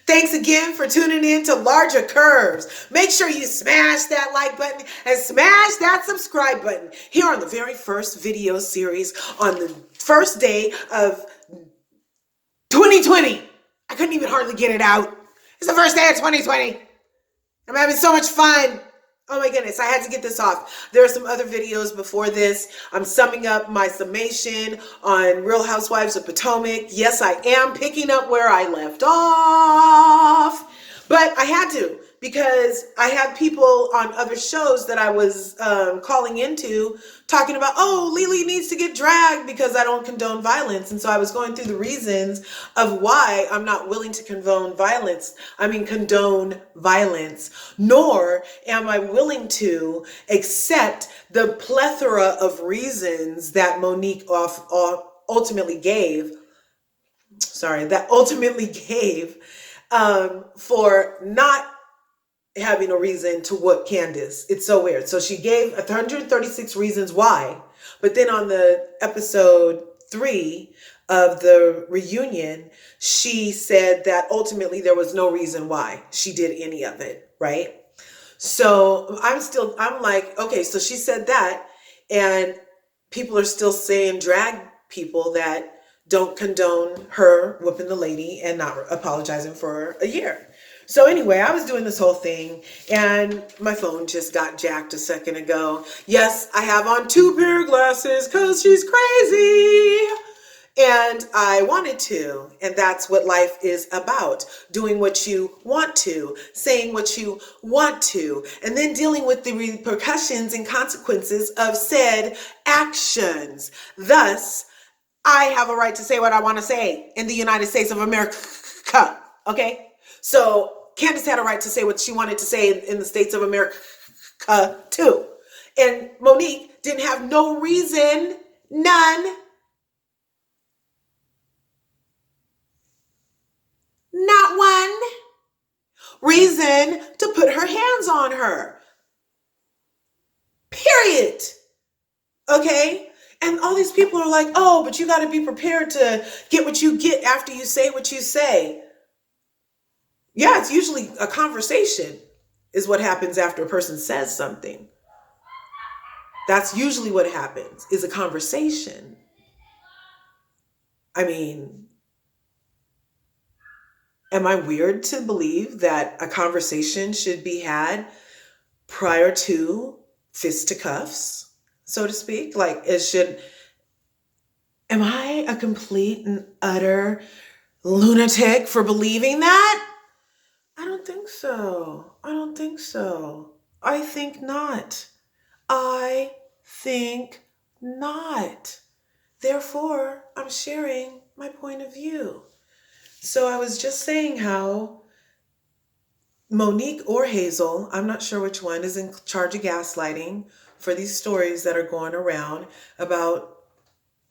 Thanks again for tuning in to Larger Curves. Make sure you smash that like button and smash that subscribe button here on the very first video series on the first day of 2020. I couldn't even hardly get it out. It's the first day of 2020. I'm having so much fun. Oh my goodness, I had to get this off. There are some other videos before this. I'm summing up my summation on Real Housewives of Potomac. Yes, I am picking up where I left off. But I had to, because I had people on other shows that I was calling into talking about, oh, Lily needs to get dragged because I don't condone violence. And so I was going through the reasons of why I'm not willing to condone violence, nor am I willing to accept the plethora of reasons that Monique ultimately gave for not having a reason to whoop Candice. It's so weird. So she gave 136 reasons why, but then on the episode 3 of the reunion, she said that ultimately there was no reason why she did any of it, right? So I'm like, okay, so she said that, and people are still saying drag people that don't condone her whooping the lady and not apologizing for a year. So anyway, I was doing this whole thing and my phone just got jacked a second ago. Yes, I have on 2 pair of glasses because she's crazy. And I wanted to, and that's what life is about. Doing what you want to, saying what you want to, and then dealing with the repercussions and consequences of said actions. Thus, I have a right to say what I want to say in the United States of America. Okay? So Candice had a right to say what she wanted to say in the States of America too. And Monique didn't have no reason, none, not one reason to put her hands on her. Period. Okay? And all these people are like, oh, but you got to be prepared to get what you get after you say what you say. Yeah, it's usually a conversation is what happens after a person says something. That's usually what happens, is a conversation. I mean, am I weird to believe that a conversation should be had prior to fisticuffs, so to speak? Like am I a complete and utter lunatic for believing that? I don't think so. I think not. I think not. Therefore, I'm sharing my point of view. So I was just saying how Monique or Hazel, I'm not sure which one, is in charge of gaslighting for these stories that are going around about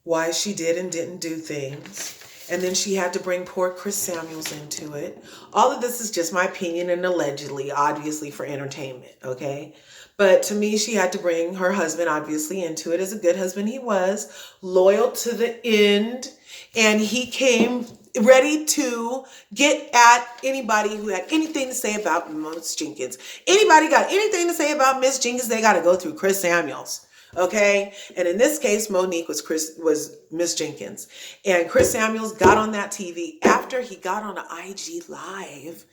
why she did and didn't do things. And then she had to bring poor Chris Samuels into it. All of this is just my opinion and allegedly, obviously for entertainment, okay? But to me, she had to bring her husband, obviously, into it as a good husband he was, loyal to the end. And he came ready to get at anybody who had anything to say about Miss Jenkins. Anybody got anything to say about Miss Jenkins, they got to go through Chris Samuels. Okay. And in this case, Monique was Miss Jenkins. And Chris Samuels got on that TV after he got on an IG Live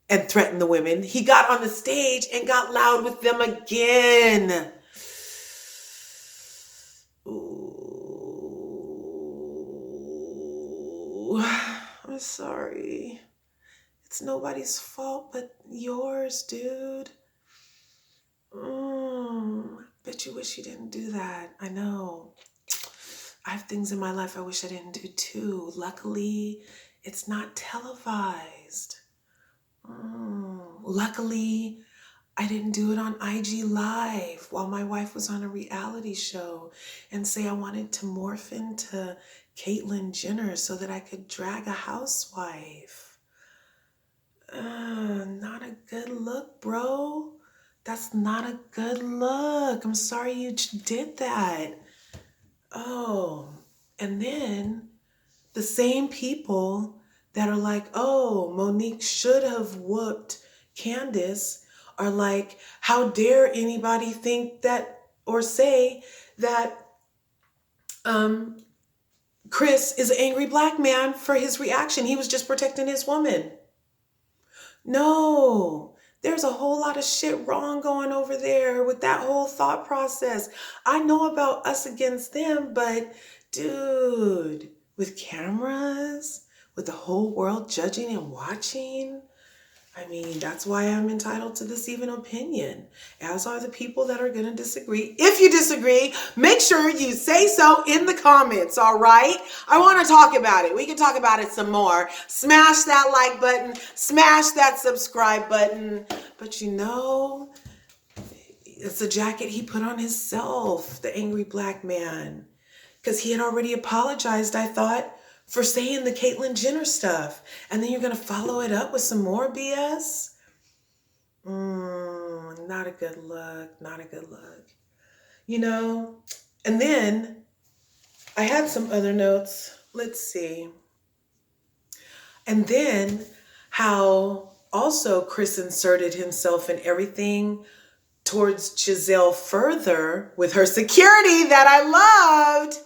and threatened the women. He got on the stage and got loud with them again. Ooh, I'm sorry. It's nobody's fault but yours, dude. Bet you wish you didn't do that. I know. I have things in my life I wish I didn't do too. Luckily, it's not televised. Luckily, I didn't do it on IG Live while my wife was on a reality show and say I wanted to morph into Caitlyn Jenner so that I could drag a housewife. Not a good look, bro. That's not a good look. I'm sorry you did that. Oh, and then the same people that are like, oh, Monique should have whooped Candice, are like, how dare anybody think that or say that um, Chris is an angry black man for his reaction. He was just protecting his woman. No, there's a whole lot of shit wrong going over there with that whole thought process. I know about us against them, but dude, with cameras, with the whole world judging and watching, I mean, that's why I'm entitled to this even opinion, as are the people that are going to disagree. If you disagree, make sure you say so in the comments, all right? I want to talk about it. We can talk about it some more. Smash that like button, smash that subscribe button. But you know, it's a jacket he put on himself, the angry black man, because he had already apologized, I thought, for saying the Caitlyn Jenner stuff. And then you're going to follow it up with some more BS? Not a good look. Not a good look. You know, and then I had some other notes. Let's see. And then how also Chris inserted himself in everything towards Giselle further with her security that I loved.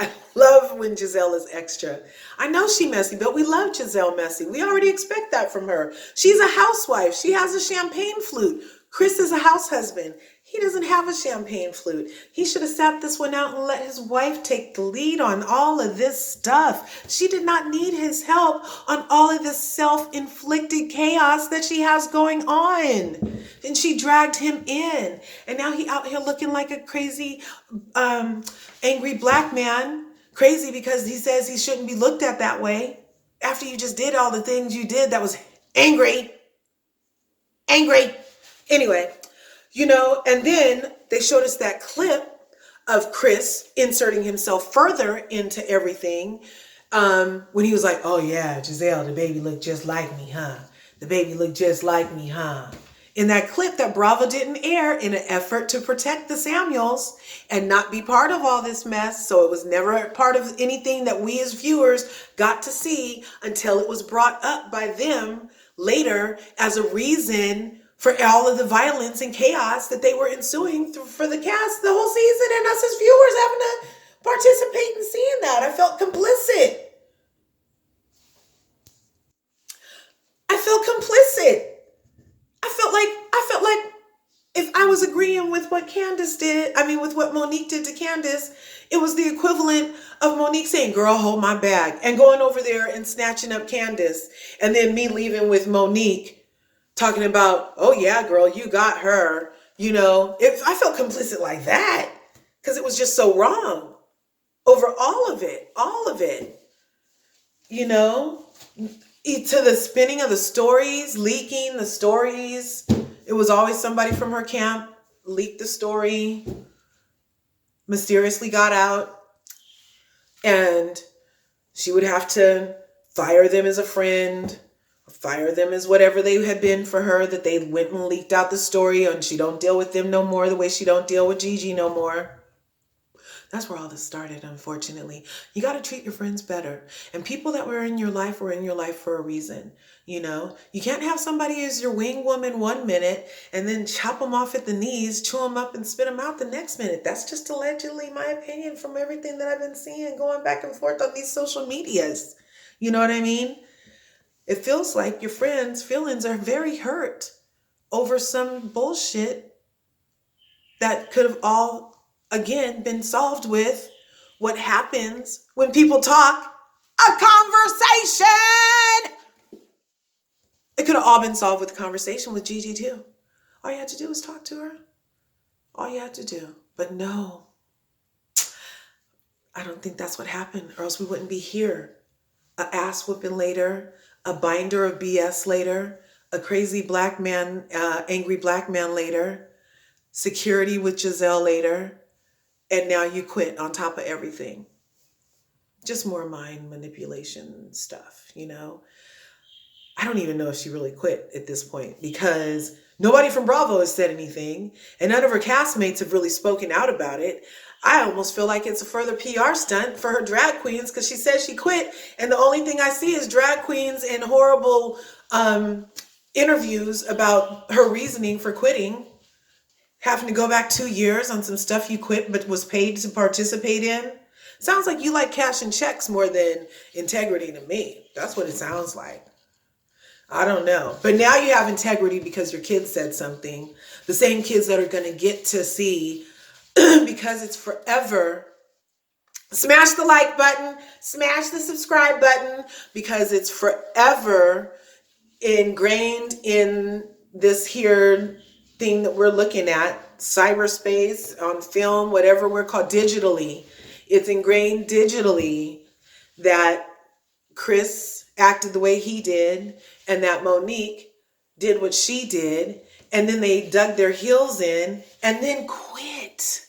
I love when Giselle is extra. I know she messy, but we love Giselle messy. We already expect that from her. She's a housewife. She has a champagne flute. Chris is a house husband. He doesn't have a champagne flute. He should have sat this one out and let his wife take the lead on all of this stuff. She did not need his help on all of this self-inflicted chaos that she has going on. And she dragged him in. And now he out here looking like a crazy, angry black man. Crazy because he says he shouldn't be looked at that way. After you just did all the things you did that was angry. Anyway, you know, and then they showed us that clip of Chris inserting himself further into everything when he was like, oh yeah, Giselle, the baby looked just like me, huh? The baby looked just like me, huh? In that clip that Bravo didn't air in an effort to protect the Samuels and not be part of all this mess. So it was never part of anything that we as viewers got to see until it was brought up by them later as a reason for all of the violence and chaos that they were ensuing for the cast the whole season, and us as viewers having to participate in seeing that. I felt complicit. I felt like if I was agreeing with what Candice did, with what Monique did to Candice, it was the equivalent of Monique saying, girl, hold my bag, and going over there and snatching up Candice, and then me leaving with Monique talking about, oh yeah, girl, you got her. You know, I felt complicit like that because it was just so wrong over all of it, you know, to the spinning of the stories, leaking the stories. It was always somebody from her camp leaked the story, mysteriously got out, and she would have to fire them as a friend, fire them as whatever they had been for her, that they went and leaked out the story, and she don't deal with them no more the way she don't deal with Gigi no more. That's where all this started, unfortunately. You got to treat your friends better. And people that were in your life for a reason. You know, you can't have somebody as your wing woman 1 minute and then chop them off at the knees, chew them up and spit them out the next minute. That's just allegedly my opinion from everything that I've been seeing going back and forth on these social medias. You know what I mean? It feels like your friends' feelings are very hurt over some bullshit that could have all, again, been solved with what happens when people talk a conversation. It could have all been solved with a conversation with Gigi too. All you had to do was talk to her. All you had to do. But no, I don't think that's what happened, or else we wouldn't be here. A ass whooping later, a binder of BS later, a crazy black man, angry black man later, security with Giselle later, and now you quit on top of everything. Just more mind manipulation stuff, you know. I don't even know if she really quit at this point because nobody from Bravo has said anything and none of her castmates have really spoken out about it. I almost feel like it's a further PR stunt for her drag queens because she says she quit, and the only thing I see is drag queens in horrible interviews about her reasoning for quitting, having to go back 2 years on some stuff you quit but was paid to participate in. Sounds like you like cashing checks more than integrity to me. That's what it sounds like. I don't know. But now you have integrity because your kids said something. The same kids that are going to get to see because it's forever. Smash the like button, smash the subscribe button, because it's forever ingrained in this here thing that we're looking at, cyberspace, on film, whatever we're called, digitally. It's ingrained digitally that Chris acted the way he did and that Monique did what she did, and then they dug their heels in and then quit.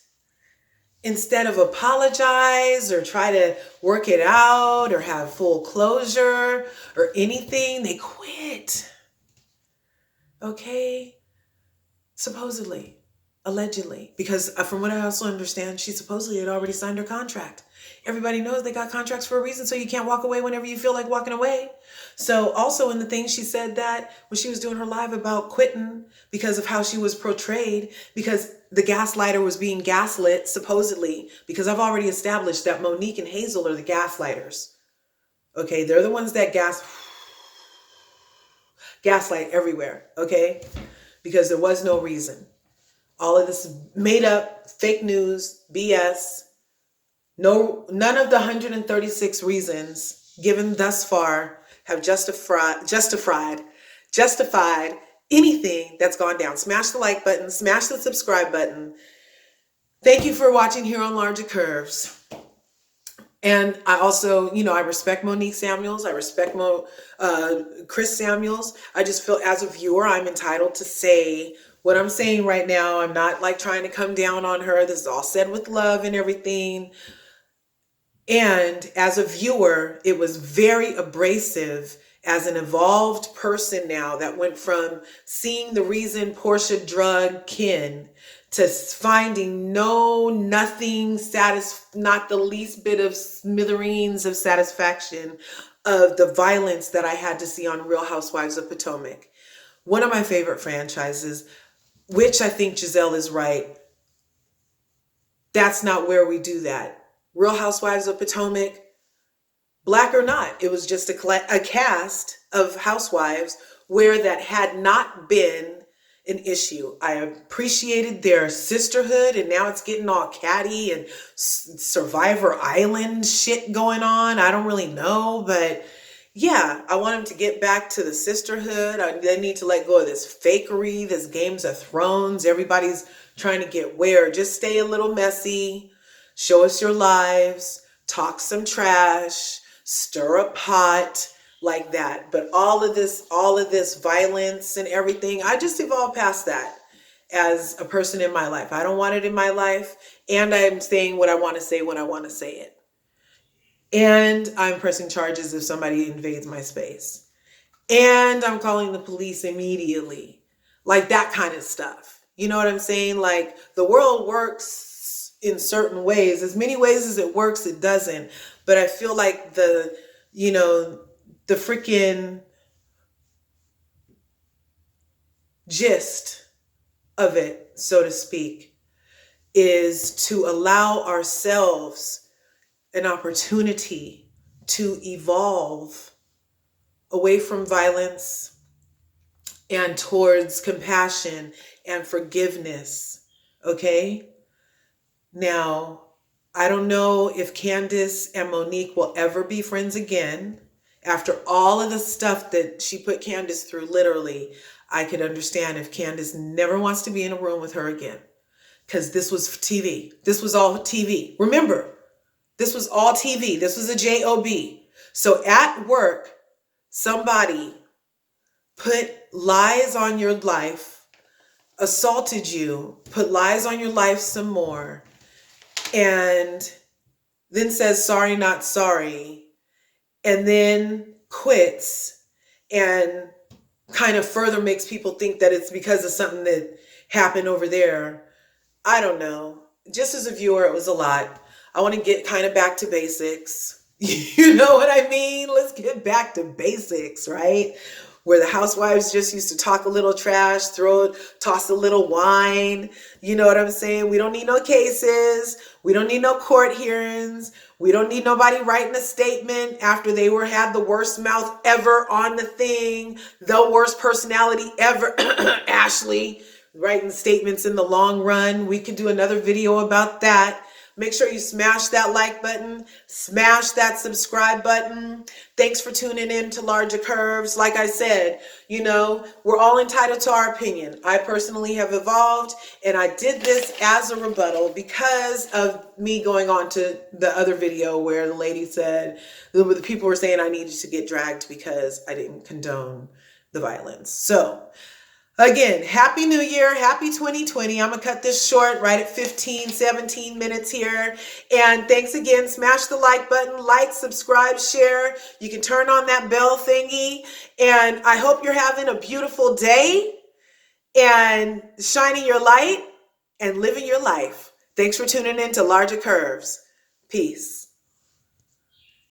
Instead of apologize or try to work it out or have full closure or anything, they quit. Okay? Supposedly, allegedly, because from what I also understand, she supposedly had already signed her contract. Everybody knows they got contracts for a reason, so you can't walk away whenever you feel like walking away. So also in the thing, she said that when she was doing her live about quitting because of how she was portrayed, because the gaslighter was being gaslit, supposedly, because I've already established that Monique and Hazel are the gaslighters. Okay, they're the ones that gaslight everywhere, okay? Because there was no reason. All of this made up, fake news, BS. No, none of the 136 reasons given thus far have justified anything that's gone down. Smash the like button, smash the subscribe button. Thank you for watching here on Larger Curves. And I also, I respect Monique Samuels. I respect Chris Samuels. I just feel as a viewer, I'm entitled to say what I'm saying right now. I'm not like trying to come down on her. This is all said with love and everything. And as a viewer, it was very abrasive as an evolved person now that went from seeing the reason Portia drugged Ken to finding nothing, not the least bit of smithereens of satisfaction of the violence that I had to see on Real Housewives of Potomac. One of my favorite franchises, which I think Giselle is right. That's not where we do that. Real Housewives of Potomac, black or not, it was just a cast of housewives where that had not been an issue. I appreciated their sisterhood, and now it's getting all catty and Survivor Island shit going on. I don't really know, but yeah, I want them to get back to the sisterhood. They need to let go of this fakery, this Games of Thrones. Everybody's trying to get where. Just stay a little messy. Show us your lives, talk some trash, stir a pot, like that. But all of this violence and everything, I just evolved past that as a person in my life. I don't want it in my life. And I'm saying what I want to say when I want to say it. And I'm pressing charges if somebody invades my space. And I'm calling the police immediately. Like that kind of stuff. You know what I'm saying? Like the world works in certain ways. As many ways as it works, it doesn't. But I feel like the freaking gist of it, so to speak, is to allow ourselves an opportunity to evolve away from violence and towards compassion and forgiveness. Okay? Now, I don't know if Candice and Monique will ever be friends again. After all of the stuff that she put Candice through, literally, I could understand if Candice never wants to be in a room with her again. Because this was TV. This was all TV. Remember, this was all TV. This was a job. So at work, somebody put lies on your life, assaulted you, put lies on your life some more, and then says sorry, not sorry, and then quits and kind of further makes people think that it's because of something that happened over there. I don't know. Just as a viewer, it was a lot. I want to get kind of back to basics. You know what I mean? Let's get back to basics, right? Where the housewives just used to talk a little trash, toss a little wine. You know what I'm saying? We don't need no cases. We don't need no court hearings. We don't need nobody writing a statement after they had the worst mouth ever on the thing, the worst personality ever. Ashley writing statements in the long run. We could do another video about that. Make sure you smash that like button, smash that subscribe button. Thanks for tuning in to Larger Curves. Like I said, we're all entitled to our opinion. I personally have evolved, and I did this as a rebuttal because of me going on to the other video where the lady said, the people were saying I needed to get dragged because I didn't condone the violence. So, again, Happy New Year. Happy 2020. I'm going to cut this short right at 15, 17 minutes here. And thanks again. Smash the like button, like, subscribe, share. You can turn on that bell thingy. And I hope you're having a beautiful day and shining your light and living your life. Thanks for tuning in to Larger Curves. Peace.